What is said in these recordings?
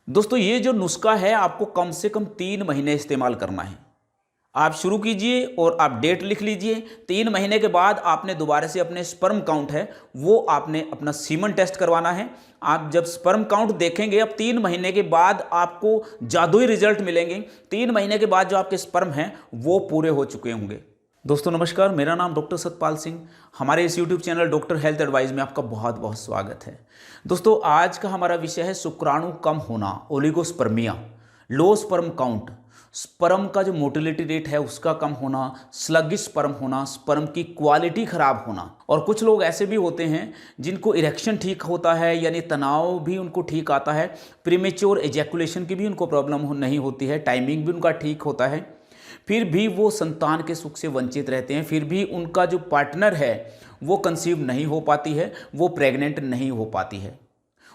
दोस्तों ये जो नुस्खा है आपको कम से कम 3 महीने इस्तेमाल करना है। आप शुरू कीजिए और आप डेट लिख लीजिए। 3 महीने के बाद आपने दोबारा से अपने स्पर्म काउंट है वो आपने अपना सीमन टेस्ट करवाना है। आप जब स्पर्म काउंट देखेंगे अब 3 महीने के बाद आपको जादुई रिजल्ट मिलेंगे। 3 महीने के बाद जो आपके स्पर्म हैं वो पूरे हो चुके होंगे। दोस्तों नमस्कार, मेरा नाम डॉक्टर सतपाल सिंह। हमारे इस YouTube channel doctor health advice में आपका बहुत बहुत स्वागत है। दोस्तों आज का हमारा विषय है शुक्राणु कम होना, oligospermia, low sperm count, sperm का जो मोटिलिटी रेट है उसका कम होना, स्लगिश स्पर्म होना, स्पर्म की क्वालिटी खराब होना। और कुछ लोग ऐसे भी होते हैं जिनको इरेक्शन ठीक होता है, यानी तनाव भी उनको ठीक आता है, प्रीमेच्योर एजैकुलेशन की भी उनको प्रॉब्लम नहीं होती है, टाइमिंग भी उनका ठीक होता है, फिर भी वो संतान के सुख से वंचित रहते हैं, फिर भी उनका जो पार्टनर है वो कंसीव नहीं हो पाती है, वो प्रेग्नेंट नहीं हो पाती है।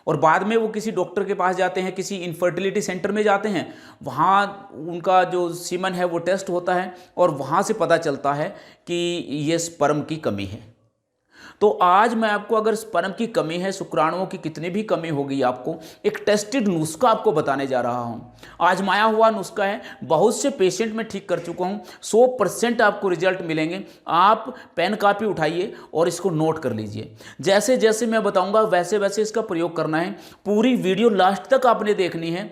और बाद में वो किसी डॉक्टर के पास जाते हैं, किसी इनफर्टिलिटी सेंटर में जाते हैं, वहाँ उनका जो सीमन है वो टेस्ट होता है और वहाँ से पता चलता है कि ये स्पर्म की कमी है। तो आज मैं आपको, अगर स्पर्म की कमी है, शुक्राणुओं की कितनी भी कमी होगी, आपको एक टेस्टेड नुस्खा आपको बताने जा रहा हूँ। आजमाया हुआ नुस्खा है, बहुत से पेशेंट में ठीक कर चुका हूँ, 100% आपको रिजल्ट मिलेंगे। आप पेन कापी उठाइए और इसको नोट कर लीजिए। जैसे जैसे मैं बताऊँगा वैसे वैसे इसका प्रयोग करना है। पूरी वीडियो लास्ट तक आपने देखनी है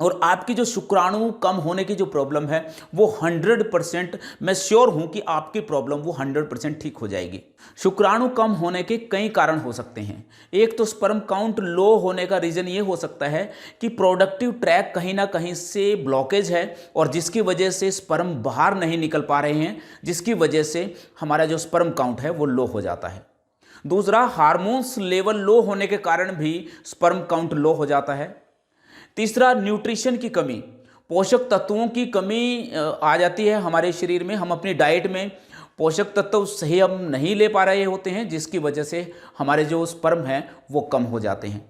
और आपकी जो शुक्राणु कम होने की जो प्रॉब्लम है वो 100%, मैं श्योर हूं कि आपकी प्रॉब्लम वो 100% ठीक हो जाएगी। शुक्राणु कम होने के कई कारण हो सकते हैं। एक तो स्पर्म काउंट लो होने का रीज़न ये हो सकता है कि प्रोडक्टिव ट्रैक कहीं ना कहीं से ब्लॉकेज है और जिसकी वजह से स्पर्म बाहर नहीं निकल पा रहे हैं, जिसकी वजह से हमारा जो स्पर्म काउंट है वो लो हो जाता है। दूसरा, हार्मोन्स लेवल लो होने के कारण भी स्पर्म काउंट लो हो जाता है। तीसरा, न्यूट्रिशन की कमी, पोषक तत्वों की कमी आ जाती है हमारे शरीर में। हम अपनी डाइट में पोषक तत्व सही हम नहीं ले पा रहे होते हैं, जिसकी वजह से हमारे जो स्पर्म हैं वो कम हो जाते हैं।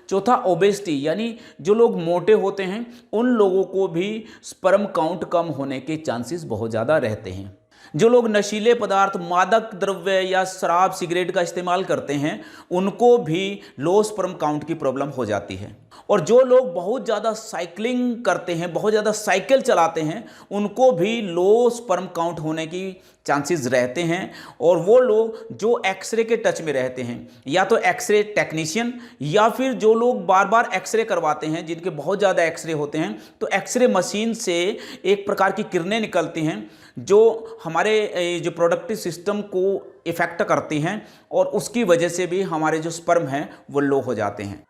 चौथा, ओबेसिटी, यानी जो लोग मोटे होते हैं उन लोगों को भी स्पर्म काउंट कम होने के चांसेस बहुत ज़्यादा रहते हैं। जो लोग नशीले पदार्थ, मादक द्रव्य या शराब सिगरेट का इस्तेमाल करते हैं उनको भी लो स्पर्म काउंट की प्रॉब्लम हो जाती है। और जो लोग बहुत ज़्यादा साइकिलिंग करते हैं, बहुत ज़्यादा साइकिल चलाते हैं, उनको भी लो स्पर्म काउंट होने की चांसेस रहते हैं। और वो लोग जो एक्सरे के टच में रहते हैं, या तो एक्सरे टेक्नीशियन, या फिर जो लोग बार बार एक्सरे करवाते हैं, जिनके बहुत ज़्यादा एक्सरे होते हैं, तो एक्सरे मशीन से एक प्रकार की किरणें निकलती हैं जो हमारे जो प्रोडक्टिव सिस्टम को इफ़ेक्ट करती हैं और उसकी वजह से भी हमारे जो स्पर्म हैं वो लो हो जाते हैं।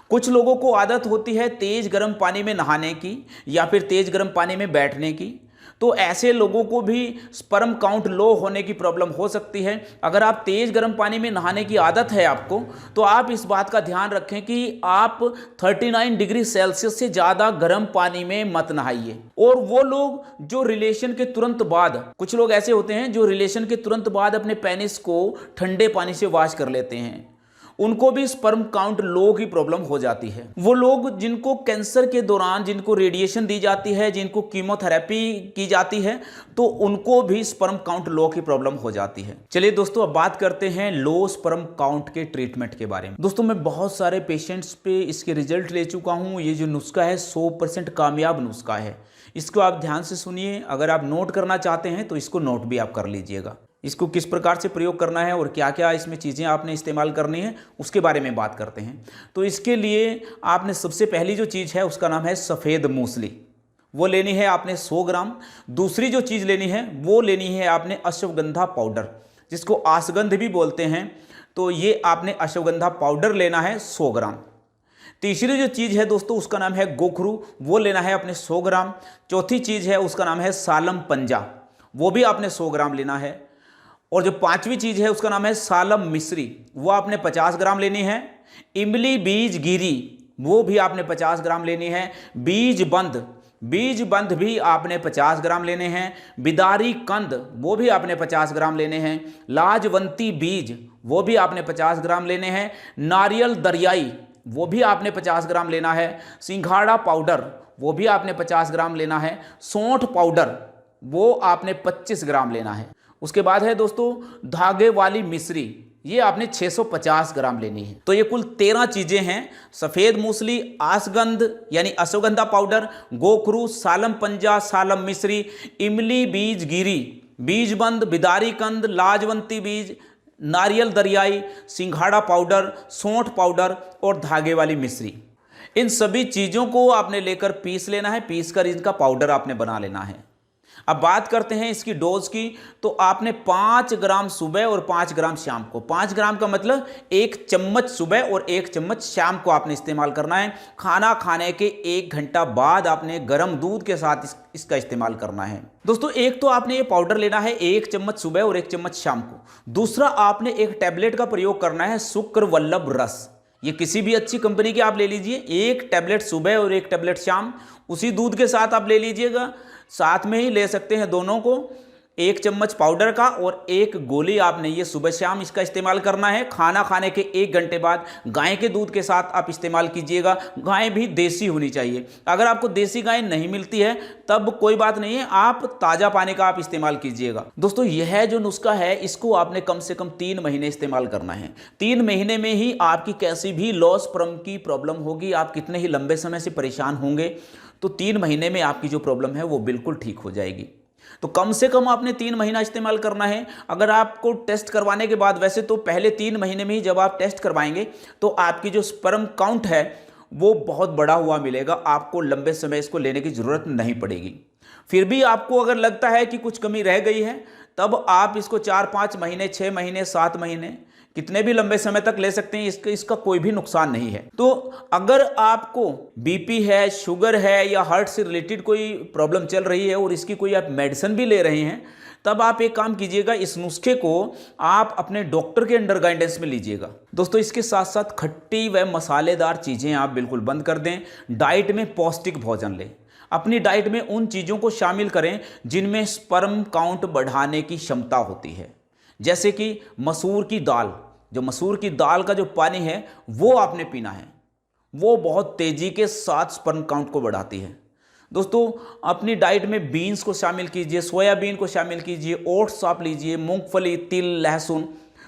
कुछ लोगों को आदत होती है तेज़ गर्म पानी में नहाने की या फिर तेज़ गर्म पानी में बैठने की, तो ऐसे लोगों को भी स्पर्म काउंट लो होने की प्रॉब्लम हो सकती है। अगर आप तेज़ गर्म पानी में नहाने की आदत है आपको, तो आप इस बात का ध्यान रखें कि आप 39 डिग्री सेल्सियस से ज़्यादा गर्म पानी में मत नहाइए। और वो लोग जो रिलेशन के तुरंत बाद, कुछ लोग ऐसे होते हैं जो रिलेशन के तुरंत बाद अपने पेनिस को ठंडे पानी से वॉश कर लेते हैं, उनको भी स्पर्म काउंट लो की प्रॉब्लम हो जाती है। वो लोग जिनको कैंसर के दौरान, जिनको रेडिएशन दी जाती है, जिनको कीमोथेरेपी की जाती है, तो उनको भी स्पर्म काउंट लो की प्रॉब्लम हो जाती है। चलिए दोस्तों, अब बात करते हैं लो स्पर्म काउंट के ट्रीटमेंट के बारे में। दोस्तों मैं बहुत सारे पेशेंट्स पे इसके रिजल्ट ले चुका हूँ। ये जो नुस्खा है 100% कामयाब नुस्खा है। इसको आप ध्यान से सुनिए। अगर आप नोट करना चाहते हैं तो इसको नोट भी आप कर लीजिएगा। इसको किस प्रकार से प्रयोग करना है और क्या क्या इसमें चीज़ें आपने इस्तेमाल करनी है उसके बारे में बात करते हैं। तो इसके लिए आपने सबसे पहली जो चीज़ है उसका नाम है सफ़ेद मूसली। वो लेनी है आपने 100 ग्राम। दूसरी जो चीज़ लेनी है वो लेनी है आपने अश्वगंधा पाउडर, जिसको आसगंध भी बोलते हैं, तो ये आपने अश्वगंधा पाउडर लेना है 100 ग्राम। तीसरी जो चीज़ है दोस्तों उसका नाम है गोखरू, वो लेना है आपने 100 ग्राम। चौथी चीज़ है उसका नाम है सालम पंजा, वो भी आपने 100 ग्राम लेना है। और जो पांचवी चीज़ है उसका नाम है सालम मिश्री, वो आपने 50 ग्राम लेनी है। इमली बीज गिरी, वो भी आपने 50 ग्राम लेनी है। बीज बंद भी आपने 50 ग्राम लेने हैं। बिदारी कंद, वो भी आपने 50 ग्राम लेने हैं। लाजवंती बीज, वो भी आपने 50 ग्राम लेने हैं। नारियल दरियाई, वो भी आपने 50 ग्राम लेना है। सिंघाड़ा पाउडर, वो भी आपने 50 ग्राम लेना है। सौंठ पाउडर, वो आपने 25 ग्राम लेना है। उसके बाद है दोस्तों धागे वाली मिश्री, ये आपने 650 ग्राम लेनी है। तो ये कुल 13 चीजें हैं। सफेद मूसली, आसगंध यानी अश्वगंधा पाउडर, गोखरू, सालम पंजा, सालम मिश्री, इमली बीज गिरी, बीजबंद, बिदारी कंद, लाजवंती बीज, नारियल दरियाई, सिंघाड़ा पाउडर, सौंठ पाउडर और धागे वाली मिश्री। इन सभी चीज़ों को आपने लेकर पीस लेना है, पीस कर इनका पाउडर आपने बना लेना है। अब बात करते हैं इसकी डोज की। तो आपने 5 ग्राम सुबह और 5 ग्राम शाम को, 5 ग्राम का मतलब 1 चम्मच सुबह और 1 चम्मच शाम को आपने इस्तेमाल करना है। खाना खाने के 1 घंटा बाद आपने गर्म दूध के साथ इसका इस्तेमाल करना है। दोस्तों, एक तो आपने ये पाउडर लेना है 1 चम्मच सुबह और 1 चम्मच शाम को। दूसरा, आपने एक टैबलेट का प्रयोग करना है शुक्र वल्लभ रस। ये किसी भी अच्छी कंपनी के आप ले लीजिए। 1 टैबलेट सुबह और 1 टैबलेट शाम, उसी दूध के साथ आप ले लीजिएगा। साथ में ही ले सकते हैं दोनों को, 1 चम्मच पाउडर का और 1 गोली आपने ये सुबह शाम इसका इस्तेमाल करना है। खाना खाने के 1 घंटे बाद गाय के दूध के साथ आप इस्तेमाल कीजिएगा। गाय भी देसी होनी चाहिए। अगर आपको देसी गाय नहीं मिलती है तब कोई बात नहीं है, आप ताज़ा पानी का आप इस्तेमाल कीजिएगा। दोस्तों, यह जो नुस्खा है इसको आपने कम से कम 3 महीने इस्तेमाल करना है। 3 महीने में ही आपकी कैसी भी लॉ स्पर्म की प्रॉब्लम होगी, आप कितने ही लंबे समय से परेशान होंगे, तो 3 महीने में आपकी जो प्रॉब्लम है वो बिल्कुल ठीक हो जाएगी। तो कम से कम आपने 3 महीना इस्तेमाल करना है। अगर आपको टेस्ट करवाने के बाद, वैसे तो पहले 3 महीने में ही जब आप टेस्ट करवाएंगे तो आपकी जो स्पर्म काउंट है वो बहुत बड़ा हुआ मिलेगा, आपको लंबे समय इसको लेने की ज़रूरत नहीं पड़ेगी। फिर भी आपको अगर लगता है कि कुछ कमी रह गई है तब आप इसको 4-5 महीने, 6 महीने, 7 महीने, कितने भी लंबे समय तक ले सकते हैं। इसका कोई भी नुकसान नहीं है। तो अगर आपको बीपी है, शुगर है या हार्ट से रिलेटेड कोई प्रॉब्लम चल रही है और इसकी कोई आप मेडिसिन भी ले रहे हैं, तब आप एक काम कीजिएगा, इस नुस्खे को आप अपने डॉक्टर के अंडर गाइडेंस में लीजिएगा। दोस्तों, इसके साथ साथ खट्टी व मसालेदार चीज़ें आप बिल्कुल बंद कर दें। डाइट में पौष्टिक भोजन लें। अपनी डाइट में उन चीज़ों को शामिल करें जिनमें स्पर्म काउंट बढ़ाने की क्षमता होती है, जैसे कि मसूर की दाल। जो मसूर की दाल का जो पानी है वो आपने पीना है, वो बहुत तेज़ी के साथ स्पर्म काउंट को बढ़ाती है। दोस्तों, अपनी डाइट में बीन्स को शामिल कीजिए, सोयाबीन को शामिल कीजिए, ओट्स आप लीजिए, मूंगफली, तिल, लहसुन,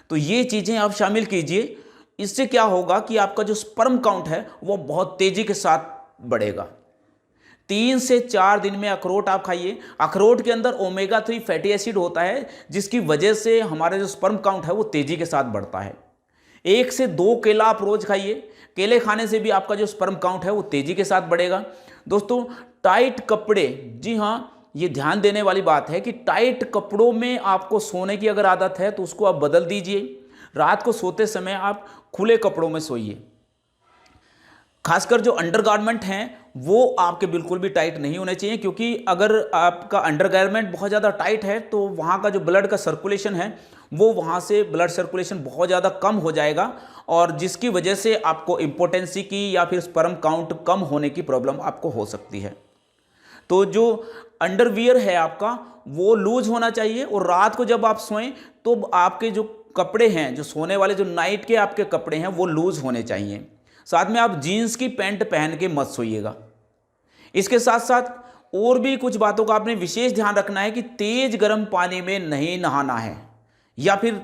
तो ये चीज़ें आप शामिल कीजिए। इससे क्या होगा कि आपका जो स्पर्म काउंट है वो बहुत तेज़ी के साथ बढ़ेगा। 3 से 4 दिन में अखरोट आप खाइए। अखरोट के अंदर ओमेगा 3 फैटी एसिड होता है, जिसकी वजह से हमारा जो स्पर्म काउंट है वो तेज़ी के साथ बढ़ता है। 1 से 2 केला आप रोज़ खाइए। केले खाने से भी आपका जो स्पर्म काउंट है वो तेज़ी के साथ बढ़ेगा। दोस्तों, टाइट कपड़े, जी हाँ, ये ध्यान देने वाली बात है कि टाइट कपड़ों में आपको सोने की अगर आदत है तो उसको आप बदल दीजिए। रात को सोते समय आप खुले कपड़ों में सोइए। खासकर जो अंडरगारमेंट हैं वो आपके बिल्कुल भी टाइट नहीं होने चाहिए, क्योंकि अगर आपका अंडरगारमेंट बहुत ज़्यादा टाइट है तो वहाँ का जो ब्लड का सर्कुलेशन है वो वहाँ से ब्लड सर्कुलेशन बहुत ज़्यादा कम हो जाएगा, और जिसकी वजह से आपको इम्पोटेंसी की या फिर स्पर्म काउंट कम होने की प्रॉब्लम आपको हो सकती है। तो जो अंडरवियर है आपका वो लूज होना चाहिए, और रात को जब आप सोएं तो आपके जो कपड़े हैं, जो सोने वाले जो नाइट के आपके कपड़े हैं वो लूज होने चाहिए। साथ में आप जीन्स की पैंट पहन के मत सोइएगा। इसके साथ साथ और भी कुछ बातों का आपने विशेष ध्यान रखना है कि तेज गर्म पानी में नहीं नहाना है, या फिर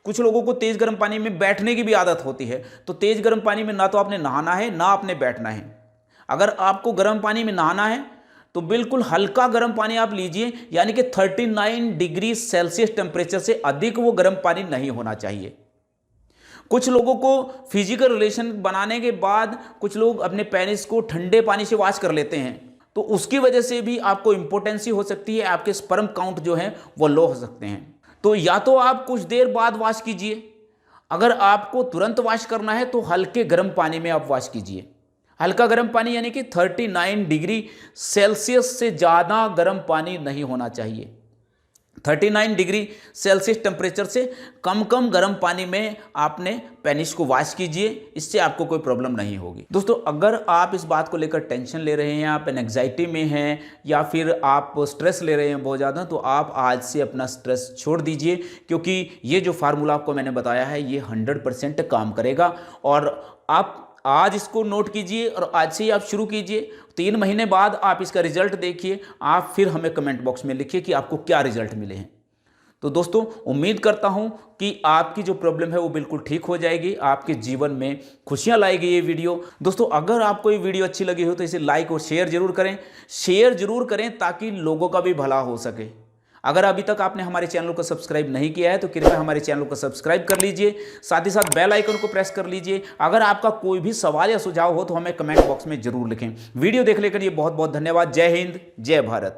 कुछ लोगों को तेज गर्म पानी में बैठने की भी आदत होती है। तो तेज गर्म पानी में ना तो आपने नहाना है ना आपने बैठना है। अगर आपको गर्म पानी में नहाना है तो बिल्कुल हल्का गर्म पानी आप लीजिए, यानी कि 39 डिग्री सेल्सियस टेम्परेचर से अधिक वो गर्म पानी नहीं होना चाहिए। कुछ लोगों को फिजिकल रिलेशन बनाने के बाद कुछ लोग अपने पेनिस को ठंडे पानी से वॉश कर लेते हैं, तो उसकी वजह से भी आपको इम्पोटेंसी हो सकती है, आपके स्पर्म काउंट जो है वो लो हो सकते हैं। तो या तो आप कुछ देर बाद वॉश कीजिए, अगर आपको तुरंत वॉश करना है तो हल्के गर्म पानी में आप वॉश कीजिए। हल्का गर्म पानी यानी कि 39 डिग्री सेल्सियस से ज़्यादा गर्म पानी नहीं होना चाहिए। 39 डिग्री सेल्सियस टेम्परेचर से कम गर्म पानी में आपने पेनिस को वॉश कीजिए, इससे आपको कोई प्रॉब्लम नहीं होगी। दोस्तों, अगर आप इस बात को लेकर टेंशन ले रहे हैं, आप एंग्जाइटी में हैं या फिर आप स्ट्रेस ले रहे हैं बहुत ज़्यादा, तो आप आज से अपना स्ट्रेस छोड़ दीजिए, क्योंकि ये जो फार्मूला आपको मैंने बताया है ये 100% काम करेगा। और आप आज इसको नोट कीजिए और आज से ही आप शुरू कीजिए। 3 महीने बाद आप इसका रिजल्ट देखिए, आप फिर हमें कमेंट बॉक्स में लिखिए कि आपको क्या रिजल्ट मिले हैं। तो दोस्तों उम्मीद करता हूं कि आपकी जो प्रॉब्लम है वो बिल्कुल ठीक हो जाएगी, आपके जीवन में खुशियां लाएगी ये वीडियो। दोस्तों अगर आपको ये वीडियो अच्छी लगी हो तो इसे लाइक और शेयर जरूर करें ताकि लोगों का भी भला हो सके। अगर अभी तक आपने हमारे चैनल को सब्सक्राइब नहीं किया है तो कृपया हमारे चैनल को सब्सक्राइब कर लीजिए, साथ ही साथ बेल आइकन को प्रेस कर लीजिए। अगर आपका कोई भी सवाल या सुझाव हो तो हमें कमेंट बॉक्स में जरूर लिखें। वीडियो देखने के लिए बहुत बहुत धन्यवाद। जय हिंद, जय भारत।